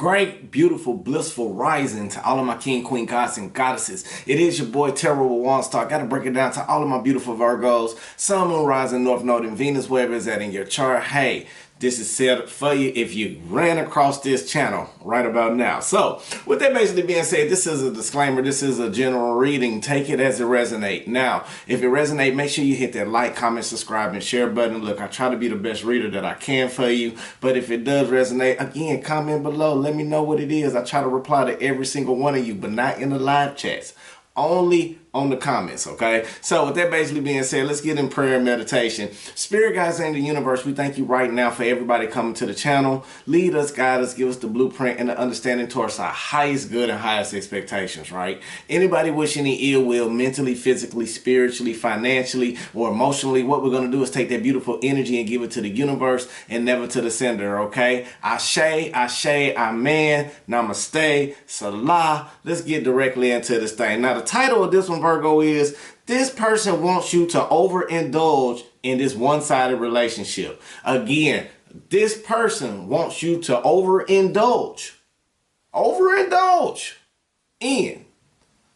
great, beautiful, blissful rising to all of my king, queen, gods, and goddesses. It is your boy, Terror with Waunstar. Got to break it down to all of my beautiful Virgos, Sun, Moon, Rising, North Node, and Venus, wherever it's at in your chart. Hey, this is set for you if you ran across this channel right about now. So, with that basically being said, this is a disclaimer. This is a general reading. Take it as it resonates. Now, if it resonates, make sure you hit that like, comment, subscribe, and share button. Look, I try to be the best reader that I can for you. But if it does resonate, again, comment below. Let me know what it is. I try to reply to every single one of you, but not in the live chats. Only on the comments, okay? So with that basically being said, let's get in prayer and meditation. Spirit guides in the universe, we thank you right now for everybody coming to the channel. Lead us, guide us, give us the blueprint and the understanding towards our highest good and highest expectations, right? Anybody wishing any ill will, mentally, physically, spiritually, financially, or emotionally, what we're going to do is take that beautiful energy and give it to the universe and never to the sender, okay? Ashe, Ashe, Amen, Namaste, Salah. Let's get directly into this thing. Now, the title of this one, Virgo, is this person wants you to overindulge in this one-sided relationship. Again, this person wants you to overindulge in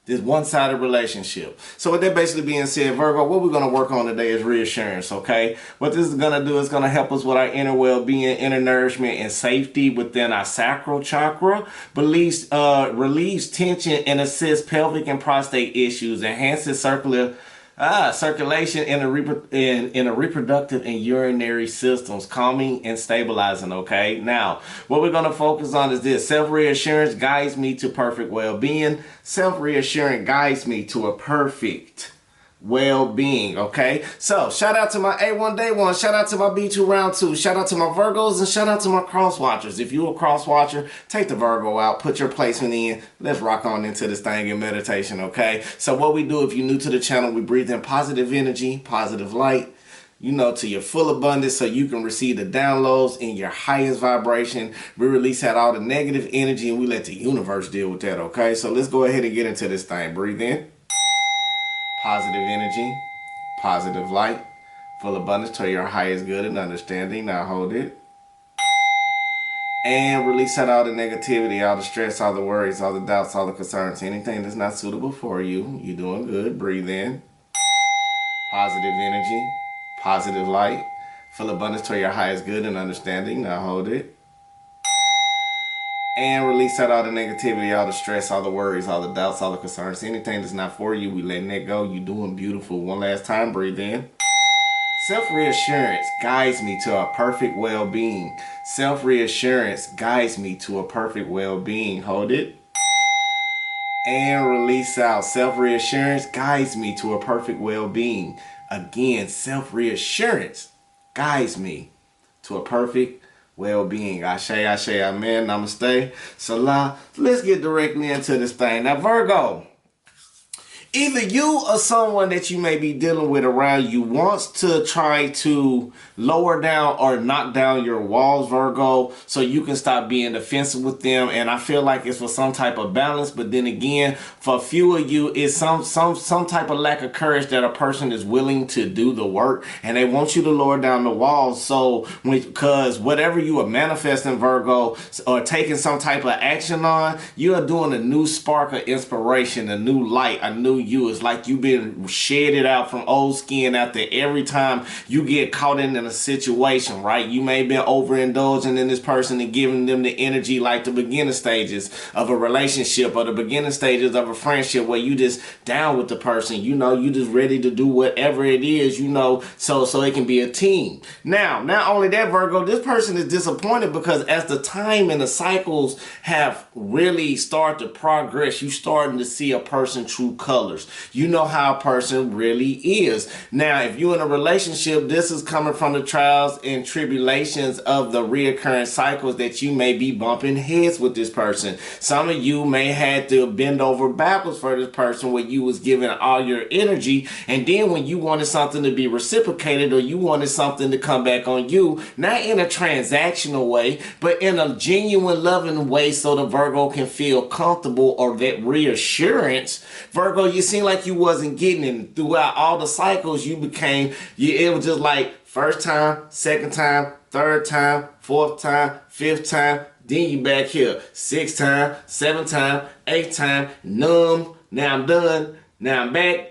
this one-sided relationship. So with that basically being said, Virgo, what we're going to work on today is reassurance, okay? What this is going to do is going to help us with our inner well-being, inner nourishment, and safety within our sacral chakra, relieves tension and assists pelvic and prostate issues, enhances circulation in the reproductive and urinary systems, calming and stabilizing, okay? Now, what we're going to focus on is this. Self-reassurance guides me to perfect well-being. Self-reassurance guides me to a perfect well-being, okay? So, shout out to my A1 Day 1, shout out to my B2 Round 2, shout out to my Virgos, and shout out to my cross watchers. If you're a cross watcher, take the Virgo out, put your placement in, let's rock on into this thing in meditation, okay? So what we do, if you're new to the channel, we breathe in positive energy, positive light, you know, to your full abundance so you can receive the downloads in your highest vibration. We release out all the negative energy and we let the universe deal with that, okay? So let's go ahead and get into this thing. Breathe in. Positive energy, positive light, full abundance to your highest good and understanding. Now hold it. And release out all the negativity, all the stress, all the worries, all the doubts, all the concerns, anything that's not suitable for you. You're doing good. Breathe in. Positive energy, positive light, full abundance to your highest good and understanding. Now hold it. And release out all the negativity, all the stress, all the worries, all the doubts, all the concerns. Anything that's not for you, we letting that go. You doing beautiful. One last time, breathe in. Self-reassurance guides me to a perfect well-being. Self-reassurance guides me to a perfect well-being. Hold it. And release out. Self-reassurance guides me to a perfect well-being. Again, self-reassurance guides me to a perfect well-being. Ashe, Ashe, Amen, Namaste, Salah. Let's get directly into this thing. Now, Virgo, either you or someone that you may be dealing with around you wants to try to lower down or knock down your walls, Virgo, so you can stop being defensive with them. And I feel like it's for some type of balance, but then again, for a few of you, it's some type of lack of courage that a person is willing to do the work, and they want you to lower down the walls. So, because whatever you are manifesting, Virgo, or taking some type of action on, you are doing a new spark of inspiration, a new light, a new you. It's like you've been shedded out from old skin after every time you get caught in a situation, right? You may have been overindulging in this person and giving them the energy like the beginning stages of a relationship or the beginning stages of a friendship where you just down with the person, you know, you just ready to do whatever it is, you know, so it can be a team. Now, not only that, Virgo, this person is disappointed because as the time and the cycles have really started to progress, you starting to see a person true colors. You know how a person really is. Now, if you're in a relationship, this is coming from the trials and tribulations of the reoccurring cycles that you may be bumping heads with this person. Some of you may have to bend over backwards for this person where you was giving all your energy, and then when you wanted something to be reciprocated or you wanted something to come back on you, not in a transactional way, but in a genuine loving way so the Virgo can feel comfortable or that reassurance, Virgo, you seem like you wasn't getting it. Throughout all the cycles, it was just like first time, second time, third time, fourth time, fifth time. Then you back here 6 times, 7 times, 8 times, numb. Now I'm done. Now I'm back.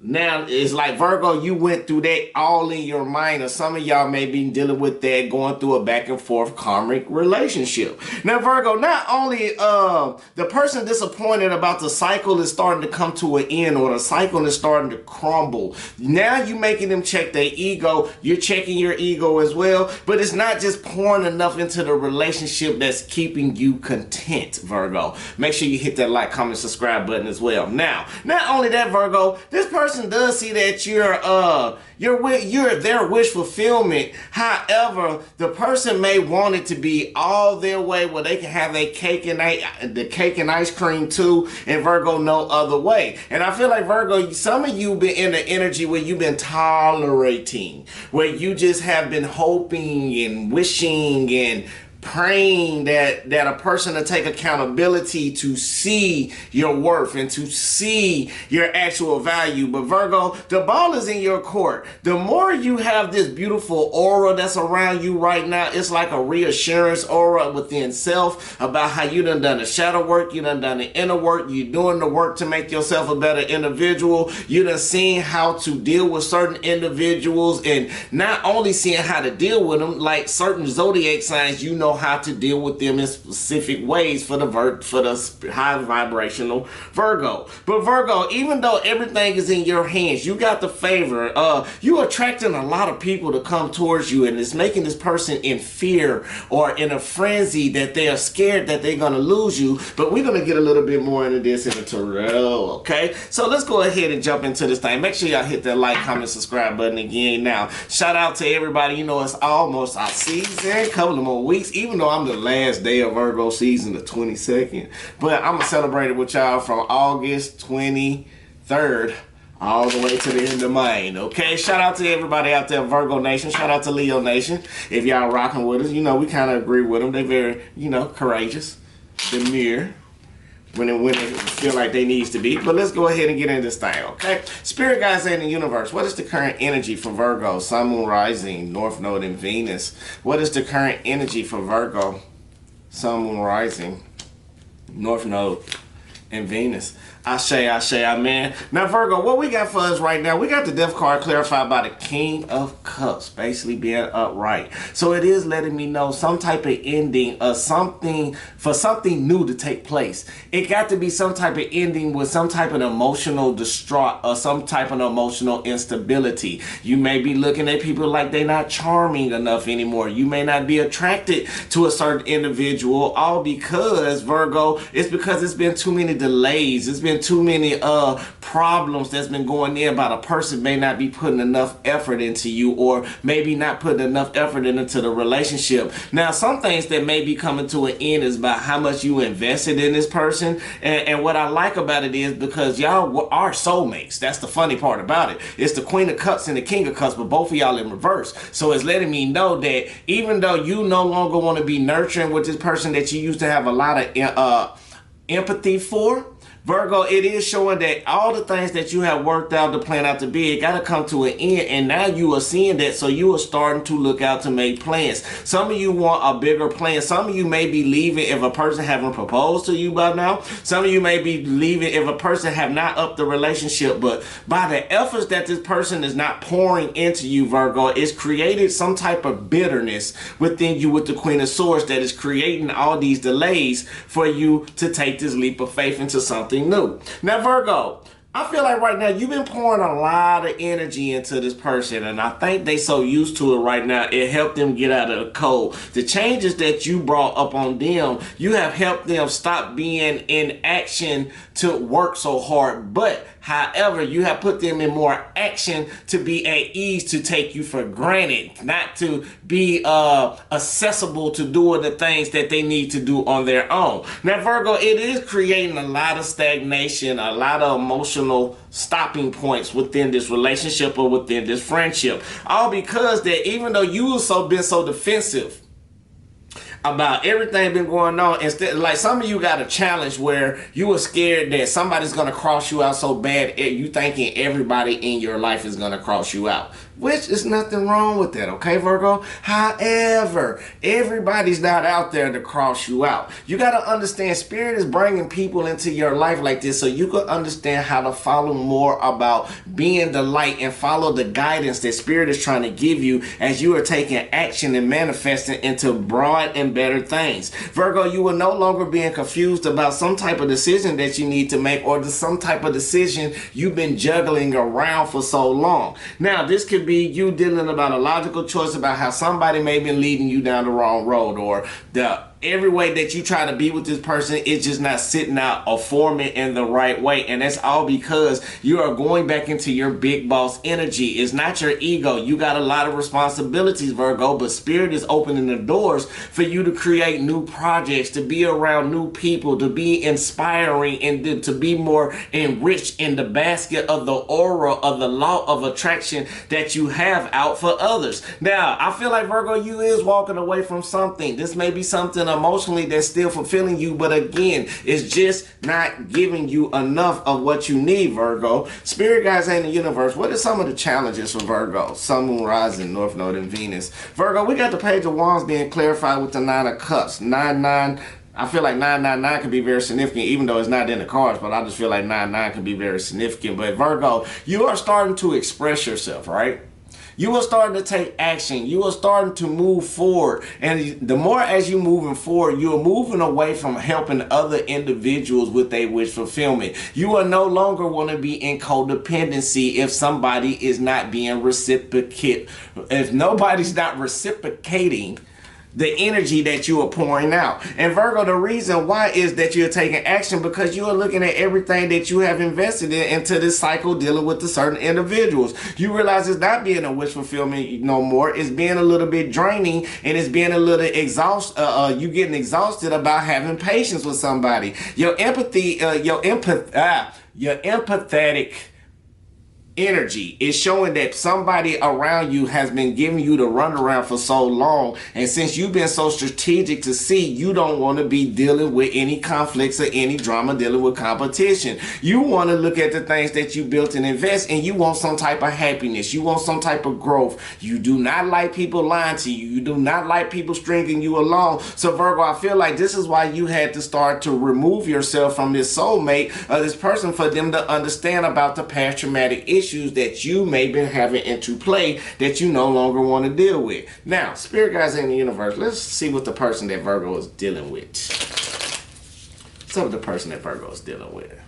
Now, it's like, Virgo, you went through that all in your mind, or some of y'all may be dealing with that, going through a back and forth karmic relationship. Now, Virgo, not only the person disappointed about the cycle is starting to come to an end, or the cycle is starting to crumble. Now you making them check their ego. You're checking your ego as well, but it's not just pouring enough into the relationship that's keeping you content, Virgo. Make sure you hit that like, comment, subscribe button as well. Now, not only that, Virgo, this person does see that you're their wish fulfillment. However, the person may want it to be all their way, where they can have the cake and ice cream too, and Virgo no other way. And I feel like, Virgo, some of you been in the energy where you've been tolerating, where you just have been hoping and wishing and praying that a person to take accountability to see your worth and to see your actual value. But Virgo, the ball is in your court. The more you have this beautiful aura that's around you right now, it's like a reassurance aura within self about how you done the shadow work, you done the inner work, you doing the work to make yourself a better individual. You done seen how to deal with certain individuals, and not only seeing how to deal with them, like certain zodiac signs, you know how to deal with them in specific ways for the high vibrational Virgo. But Virgo, even though everything is in your hands, you got the favor. You attracting a lot of people to come towards you, and it's making this person in fear or in a frenzy that they are scared that they're gonna lose you. But we're gonna get a little bit more into this in the tarot, okay? So let's go ahead and jump into this thing. Make sure y'all hit that like, comment, subscribe button again. Now, shout out to everybody. You know, it's almost our season, couple of more weeks, even though I'm the last day of Virgo season, the 22nd. But I'm gonna celebrate it with y'all from August 23rd all the way to the end of May. Okay, shout out to everybody out there, Virgo Nation. Shout out to Leo Nation. If y'all rocking with us, you know we kind of agree with them. They very, you know, courageous, demure when they feel like they needs to be. But let's go ahead and get into this thing, okay? Spirit guides in the universe. What is the current energy for Virgo, Sun, Moon, Rising, North Node, and Venus? What is the current energy for Virgo, Sun, Moon, Rising, North Node, and Venus? Ashe, ashe, amen. Now, Virgo, what we got for us right now, we got the Death card clarified by the King of Cups, basically being upright. So it is letting me know some type of ending or something, for something new to take place. It got to be some type of ending with some type of emotional distraught or some type of emotional instability. You may be looking at people like they're not charming enough anymore. You may not be attracted to a certain individual, all because, Virgo, it's because it's been too many delays. It's been too many problems that's been going there about a person may not be putting enough effort into you, or maybe not putting enough effort into the relationship. Now, some things that may be coming to an end is about how much you invested in this person. And what I like about it is because y'all are soulmates. That's the funny part about it. It's the Queen of Cups and the King of Cups, but both of y'all in reverse. So it's letting me know that even though you no longer want to be nurturing with this person that you used to have a lot of empathy for, Virgo, it is showing that all the things that you have worked out to plan out to be, it got to come to an end. And now you are seeing that, so you are starting to look out to make plans. Some of you want a bigger plan. Some of you may be leaving if a person haven't proposed to you by now. Some of you may be leaving if a person have not upped the relationship. But by the efforts that this person is not pouring into you, Virgo, it's created some type of bitterness within you with the Queen of Swords that is creating all these delays for you to take this leap of faith into something new. Now, Virgo, I feel like right now you've been pouring a lot of energy into this person, and I think they so used to it right now, it helped them get out of the cold. The changes that you brought up on them, you have helped them stop being in action to work so hard. But however, you have put them in more action to be at ease, to take you for granted, not to be accessible to doing the things that they need to do on their own. Now, Virgo, it is creating a lot of stagnation, a lot of emotional stopping points within this relationship or within this friendship. All because that even though you have been so defensive about everything been going on, instead, like some of you got a challenge where you were scared that somebody's gonna cross you out so bad, you thinking everybody in your life is gonna cross you out. which is nothing wrong with that, okay, Virgo? However, everybody's not out there to cross you out. You got to understand, Spirit is bringing people into your life like this so you can understand how to follow more about being the light and follow the guidance that Spirit is trying to give you as you are taking action and manifesting into broad and better things. Virgo, you will no longer be confused about some type of decision that you need to make or some type of decision you've been juggling around for so long. Now, this could be you dealing about a logical choice about how somebody may be leading you down the wrong road, or every way that you try to be with this person is just not sitting out or forming in the right way. And that's all because you are going back into your big boss energy. It's not your ego. You got a lot of responsibilities, Virgo, but Spirit is opening the doors for you to create new projects, to be around new people, to be inspiring, and to be more enriched in the basket of the aura of the law of attraction that you have out for others. Now, I feel like, Virgo, you is walking away from something. This may be something emotionally that's still fulfilling you, but again, it's just not giving you enough of what you need, Virgo. Spirit guides in the universe, what are some of the challenges for Virgo? Sun, Moon, Rising, North Node, and Venus. Virgo, we got the Page of Wands being clarified with the Nine of Cups. 9-9. I feel like 999 can be very significant, even though it's not in the cards, but I just feel like 99 can be very significant. But Virgo, you are starting to express yourself, right? You are starting to take action. You are starting to move forward. And the more as you moving forward, you are moving away from helping other individuals with their wish fulfillment. You are no longer want to be in codependency if somebody is not being reciprocate. If nobody's not reciprocating the energy that you are pouring out. And Virgo, the reason why is that you're taking action because you are looking at everything that you have invested into this cycle dealing with the certain individuals. You realize it's not being a wish fulfillment no more. It's being a little bit draining, and it's being a little you getting exhausted about having patience with somebody. Your empathy, your empathetic energy is showing that somebody around you has been giving you the runaround for so long, and since you've been so strategic to see, you don't want to be dealing with any conflicts or any drama dealing with competition. You want to look at the things that you built and invest, and you want some type of happiness. You want some type of growth. You do not like people lying to you. You do not like people stringing you along. So Virgo, I feel like this is why you had to start to remove yourself from this soulmate or this person for them to understand about the past traumatic issues that you may be having into play that you no longer want to deal with. Now, Spirit guides in the universe, let's see what the person that Virgo is dealing with. Some of the person that Virgo is dealing with.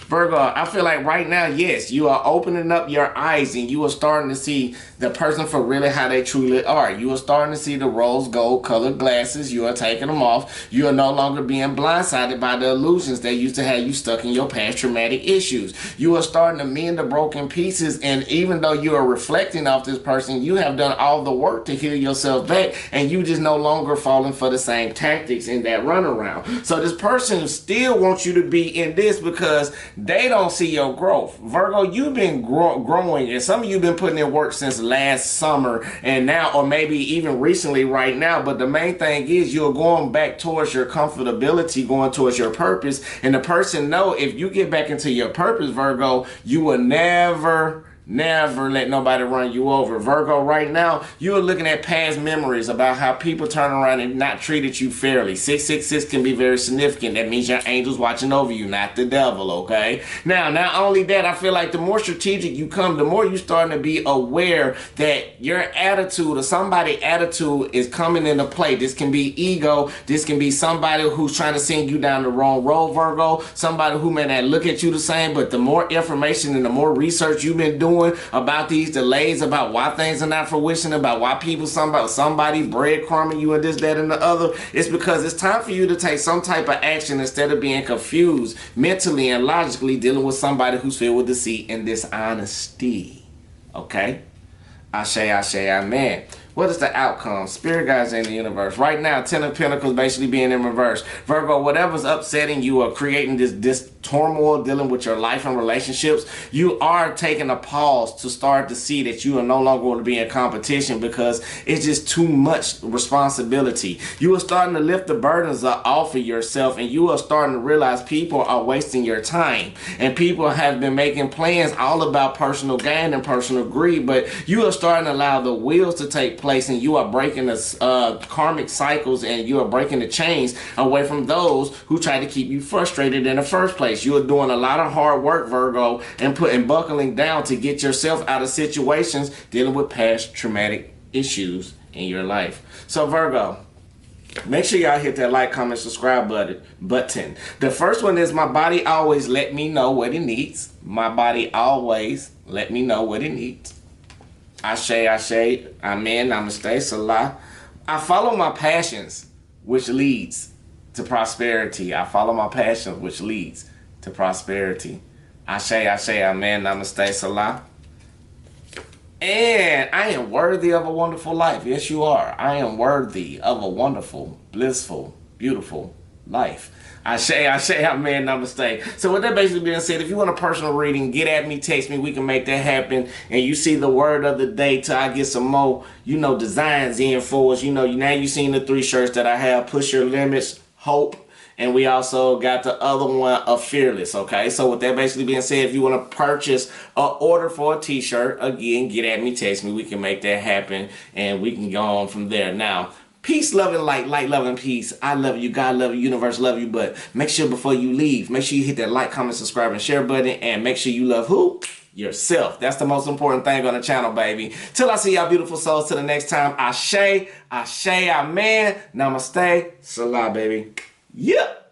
Virgo, I feel like right now, yes, you are opening up your eyes and you are starting to see the person for really how they truly are. You are starting to see the rose gold colored glasses. You are taking them off. You are no longer being blindsided by the illusions that used to have you stuck in your past traumatic issues. You are starting to mend the broken pieces, and even though you are reflecting off this person, you have done all the work to heal yourself back, and you just no longer falling for the same tactics in that runaround. So this person still wants you to be in this because they don't see your growth. Virgo, you've been growing, and some of you have been putting in work since last summer and now, or maybe even recently right now, but the main thing is you're going back towards your comfortability, going towards your purpose, and the person know if you get back into your purpose, Virgo, you will never let nobody run you over. Virgo, right now, you are looking at past memories about how people turn around and not treated you fairly. 666 can be very significant. That means your angel's watching over you, not the devil, okay? Now, not only that, I feel like the more strategic you come, the more you're starting to be aware that your attitude or somebody's attitude is coming into play. This can be ego. This can be somebody who's trying to send you down the wrong road, Virgo. Somebody who may not look at you the same, but the more information and the more research you've been doing about these delays, about why things are not fruition, about why people, somebody breadcrumbing you and this, that, and the other, it's because it's time for you to take some type of action instead of being confused mentally and logically dealing with somebody who's filled with deceit and dishonesty. Okay? Ashe, ashe, amen. What is the outcome? Spirit guides in the universe. Right now, Ten of Pentacles basically being in reverse. Virgo, whatever's upsetting you or creating this turmoil dealing with your life and relationships, you are taking a pause to start to see that you are no longer going to be in competition because it's just too much responsibility. You are starting to lift the burdens off of yourself, and you are starting to realize people are wasting your time. And people have been making plans all about personal gain and personal greed, but you are starting to allow the wheels to take place, and you are breaking the karmic cycles, and you are breaking the chains away from those who try to keep you frustrated in the first place. You are doing a lot of hard work, Virgo, and buckling down to get yourself out of situations dealing with past traumatic issues in your life. So Virgo, make sure y'all hit that like, comment, subscribe button. The first one is my body always let me know what it needs. My body always let me know what it needs. Ashe, amen, namaste, salah. I follow my passions, which leads to prosperity. I follow my passions, which leads to prosperity. Ashe, amen, namaste, salah. And I am worthy of a wonderful life. Yes, you are. I am worthy of a wonderful, blissful, beautiful life. Ashe, amen, namaste. So with that basically being said, if you want a personal reading, get at me, text me, we can make that happen. And you see the word of the day till I get some more, designs in for us. Now you seen the 3 shirts that I have, Push Your Limits, Hope, and we also got the other one of Fearless, okay? So with that basically being said, if you want to purchase or order for a t-shirt, again, get at me, text me, we can make that happen, and we can go on from there. Now, peace, love, and light, love, and peace. I love you, God love you, universe love you, but make sure before you leave, make sure you hit that like, comment, subscribe, and share button, and make sure you love who? Yourself. That's the most important thing on the channel, baby. Till I see y'all beautiful souls till the next time, Ashe, amen, namaste, salah, baby. Yep.